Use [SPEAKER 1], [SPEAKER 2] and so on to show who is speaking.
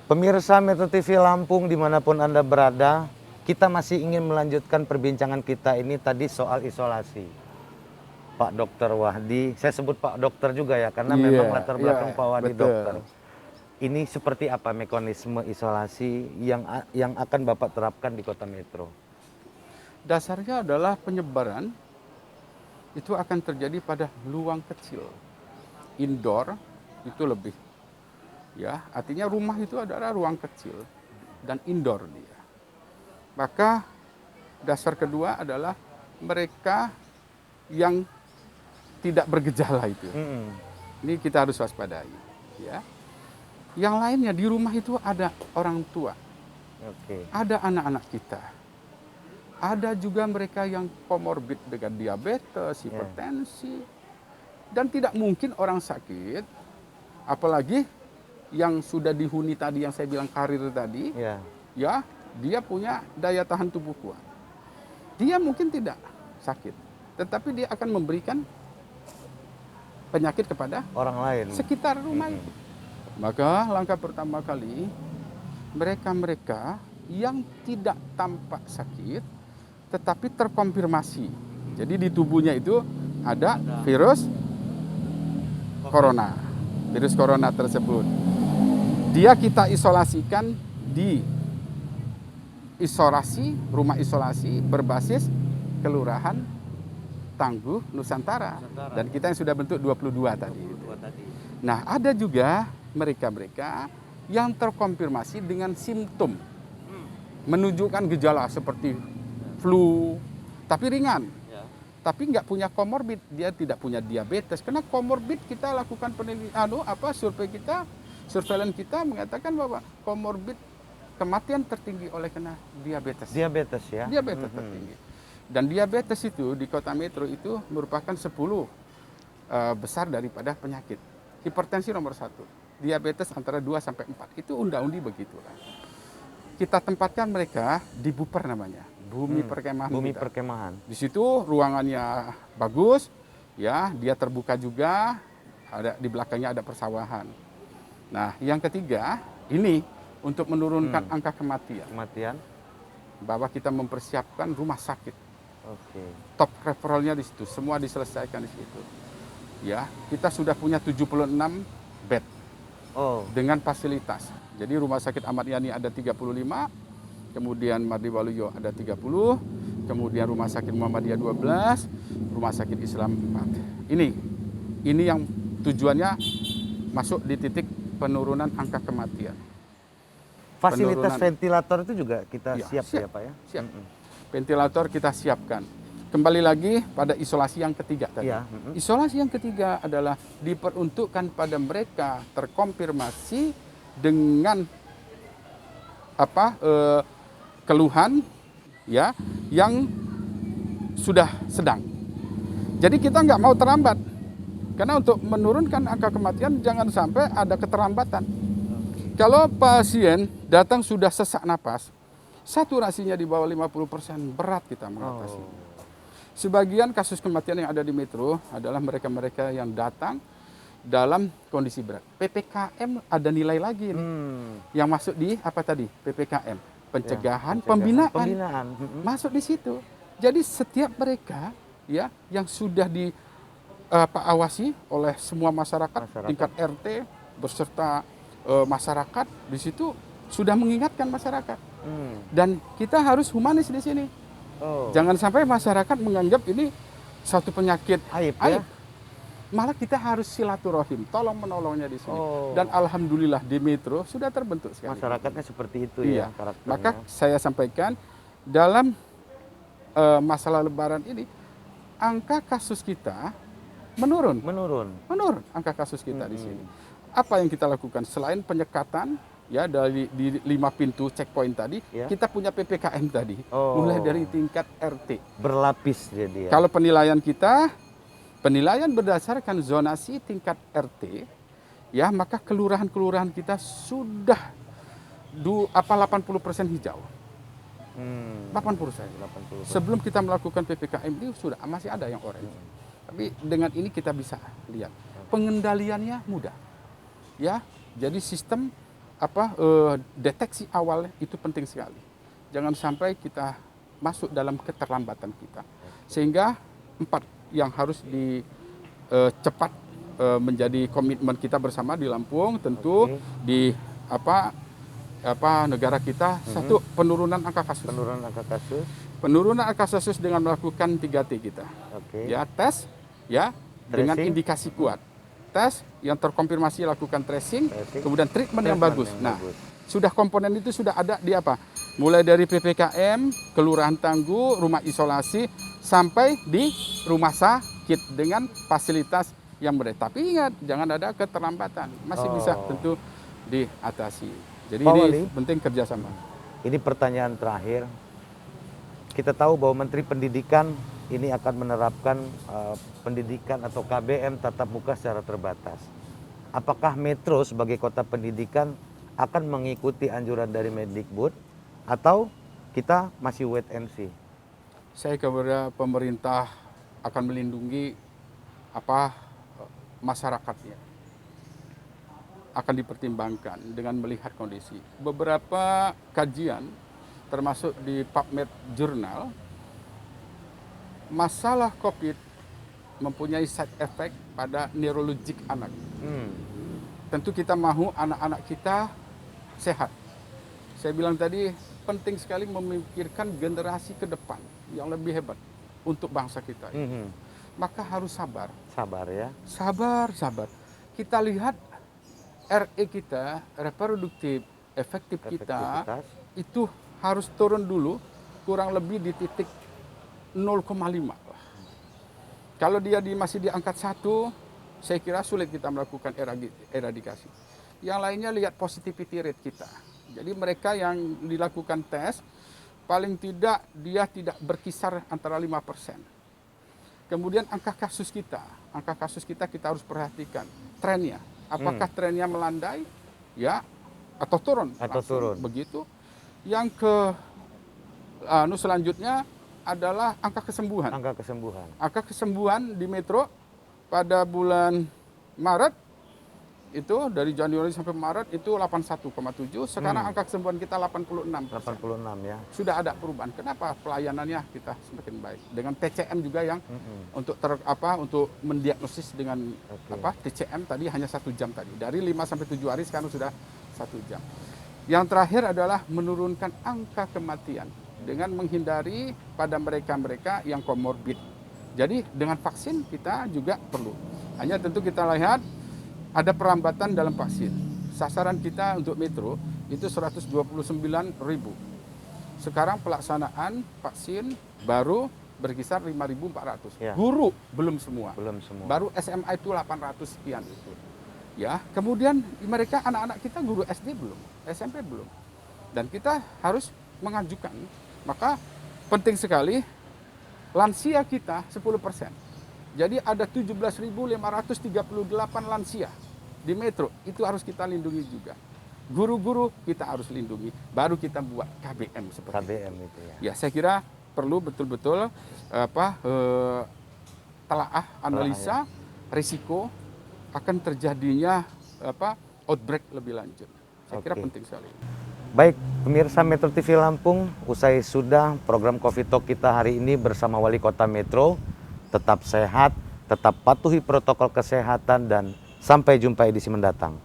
[SPEAKER 1] Pemirsa Metro TV Lampung dimanapun Anda berada, kita masih ingin melanjutkan perbincangan kita ini tadi soal isolasi. Pak Dokter Wahdi, saya sebut Pak Dokter juga ya, karena memang latar belakang Pak Wahdi
[SPEAKER 2] betul.
[SPEAKER 1] dokter. Ini seperti apa mekanisme isolasi yang akan Bapak terapkan di Kota Metro?
[SPEAKER 2] Dasarnya adalah penyebaran itu akan terjadi pada ruang kecil. Indoor itu lebih. Ya, artinya rumah itu adalah ruang kecil dan indoor dia. Maka dasar kedua adalah mereka yang tidak bergejala itu. Ini kita harus waspadai, ya. Yang lainnya di rumah itu ada orang tua. Ada anak-anak kita. Ada juga mereka yang komorbid dengan diabetes, hipertensi. Dan tidak mungkin orang sakit, apalagi yang sudah dihuni tadi, yang saya bilang karir tadi, ya, dia punya daya tahan tubuh kuat. Dia mungkin tidak sakit, tetapi dia akan memberikan penyakit kepada
[SPEAKER 1] orang lain
[SPEAKER 2] sekitar rumah itu. Maka langkah pertama kali, mereka-mereka yang tidak tampak sakit, tetapi terkonfirmasi. Jadi di tubuhnya itu ada virus corona. Virus corona tersebut. Dia kita isolasikan di rumah isolasi berbasis Kelurahan Tangguh Nusantara. Dan kita yang sudah bentuk 22 tadi. Nah, ada juga mereka-mereka yang terkonfirmasi dengan simptom menunjukkan gejala seperti flu, tapi ringan. Tapi nggak punya komorbid, dia tidak punya diabetes. Karena komorbid kita lakukan surveillance kita mengatakan bahwa komorbid kematian tertinggi oleh kena diabetes.
[SPEAKER 1] Diabetes ya?
[SPEAKER 2] Diabetes tertinggi. Dan diabetes itu di Kota Metro itu merupakan 10 besar daripada penyakit. Hipertensi nomor 1, diabetes antara 2 sampai 4. Itu undang-undang begitulah. Kita tempatkan mereka di Buper namanya, Bumi Perkemahan.
[SPEAKER 1] Bumi Perkemahan.
[SPEAKER 2] Di situ ruangannya bagus, ya, dia terbuka juga, ada di belakangnya ada persawahan. Nah, yang ketiga, ini untuk menurunkan angka kematian. Bahwa kita mempersiapkan rumah sakit. Top referralnya di situ, semua diselesaikan di situ. Ya, kita sudah punya 76 bed dengan fasilitas. Jadi rumah sakit Ahmad Yani ada 35, kemudian Mardi Waluyo ada 30, kemudian rumah sakit Muhammadiyah 12, rumah sakit Islam 4. Ini yang tujuannya masuk di titik penurunan angka kematian.
[SPEAKER 1] Fasilitas ventilator itu juga kita siap ya Pak ya?
[SPEAKER 2] Siap. Ventilator kita siapkan. Kembali lagi pada isolasi yang ketiga tadi. Isolasi yang ketiga adalah diperuntukkan pada mereka terkonfirmasi dengan keluhan ya yang sudah sedang. Jadi kita nggak mau terlambat. Karena untuk menurunkan angka kematian jangan sampai ada keterlambatan. Kalau pasien datang sudah sesak napas, saturasinya di bawah 50%, berat kita mengatasi. Sebagian kasus kematian yang ada di Metro adalah mereka-mereka yang datang dalam kondisi berat. PPKM ada nilai lagi nih. Yang masuk di apa tadi? PPKM, pencegahan, pembinaan. Masuk di situ. Jadi setiap mereka ya yang sudah diawasi oleh semua masyarakat, tingkat RT beserta masyarakat di situ sudah mengingatkan masyarakat. Dan kita harus humanis di sini. Jangan sampai masyarakat menganggap ini satu penyakit aib. Malah kita harus silaturahim, tolong menolongnya di sini. Dan alhamdulillah di Metro sudah terbentuk sekali.
[SPEAKER 1] Masyarakatnya seperti itu ya karakternya.
[SPEAKER 2] Maka saya sampaikan dalam masalah Lebaran ini angka kasus kita menurun angka kasus kita di sini. Apa yang kita lakukan selain penyekatan? Ya, di 5 pintu checkpoint tadi, kita punya PPKM tadi, mulai dari tingkat RT.
[SPEAKER 1] Berlapis jadi ya.
[SPEAKER 2] Kalau penilaian berdasarkan zonasi tingkat RT, ya maka kelurahan-kelurahan kita sudah 80% hijau. 80%. Sebelum kita melakukan PPKM ini masih ada yang orange. Tapi dengan ini kita bisa lihat pengendaliannya mudah. Ya, jadi sistem deteksi awal itu penting sekali. Jangan sampai kita masuk dalam keterlambatan kita. Sehingga 4 yang harus cepat menjadi komitmen kita bersama di Lampung, tentu di negara kita. Satu, penurunan angka kasus.
[SPEAKER 1] Penurunan angka kasus.
[SPEAKER 2] Penurunan angka kasus dengan melakukan 3T kita. Ya, tes, ya, dengan indikasi kuat. Tes yang terkonfirmasi lakukan tracing. Kemudian treatment yang bagus. Nah, sudah komponen itu sudah ada di apa? Mulai dari PPKM, kelurahan tangguh, rumah isolasi, sampai di rumah sakit dengan fasilitas yang berbeda. Tapi ingat, jangan ada keterlambatan. Masih bisa tentu diatasi. Jadi
[SPEAKER 1] Pak
[SPEAKER 2] ini
[SPEAKER 1] Wali,
[SPEAKER 2] penting kerjasama.
[SPEAKER 1] ini pertanyaan terakhir. Kita tahu bahwa Menteri Pendidikan ini akan menerapkan pendidikan atau KBM tatap muka secara terbatas. Apakah Metro sebagai kota pendidikan akan mengikuti anjuran dari Mendikbud atau kita masih wait and see?
[SPEAKER 2] Saya kepada pemerintah akan melindungi masyarakatnya. Akan dipertimbangkan dengan melihat kondisi. Beberapa kajian termasuk di PubMed Journal, masalah COVID mempunyai side effect pada neurologik anak. Tentu kita mau anak-anak kita sehat. Saya bilang tadi penting sekali memikirkan generasi ke depan yang lebih hebat untuk bangsa kita. Maka harus sabar.
[SPEAKER 1] Sabar ya.
[SPEAKER 2] Sabar. Kita lihat RE kita, reproduktif efektif kita, itu harus turun dulu kurang lebih di titik 0,5. Kalau dia masih di angka 1, saya kira sulit kita melakukan eradikasi. Yang lainnya lihat positivity rate kita. Jadi mereka yang dilakukan tes, paling tidak dia tidak berkisar antara 5%. Kemudian angka kasus kita kita harus perhatikan trennya. Apakah trennya melandai, ya, atau turun?
[SPEAKER 1] Atau turun.
[SPEAKER 2] Begitu. Yang selanjutnya adalah angka kesembuhan. Angka kesembuhan di Metro pada bulan Maret itu dari Januari sampai Maret itu 81,7. Sekarang angka kesembuhan kita 86%.
[SPEAKER 1] 86 ya.
[SPEAKER 2] Sudah ada perubahan. Kenapa? Pelayanannya kita semakin baik. Dengan TCM juga yang untuk untuk mendiagnosis dengan TCM tadi hanya 1 jam tadi. Dari 5 sampai 7 hari sekarang sudah 1 jam. Yang terakhir adalah menurunkan angka kematian dengan menghindari pada mereka-mereka yang komorbid. Jadi dengan vaksin kita juga perlu. Hanya tentu kita lihat ada perlambatan dalam vaksin. Sasaran kita untuk Metro itu 129.000. Sekarang pelaksanaan vaksin baru berkisar 5.400.
[SPEAKER 1] Ya.
[SPEAKER 2] Guru belum semua. Baru SMA itu 800 sekian itu. Ya, kemudian mereka anak-anak kita guru SD belum, SMP belum. Dan kita harus mengajukan. Maka penting sekali lansia kita 10%. Jadi ada 17.538 lansia di Metro. Itu harus kita lindungi juga. Guru-guru kita harus lindungi. Baru kita buat KBM seperti
[SPEAKER 1] itu ya.
[SPEAKER 2] Ya, saya kira perlu betul-betul telaah analisa risiko akan terjadinya outbreak lebih lanjut. Saya kira penting sekali.
[SPEAKER 1] Baik, pemirsa Metro TV Lampung, usai sudah program Covid Talk kita hari ini bersama Wali Kota Metro. Tetap sehat, tetap patuhi protokol kesehatan, dan sampai jumpa edisi mendatang.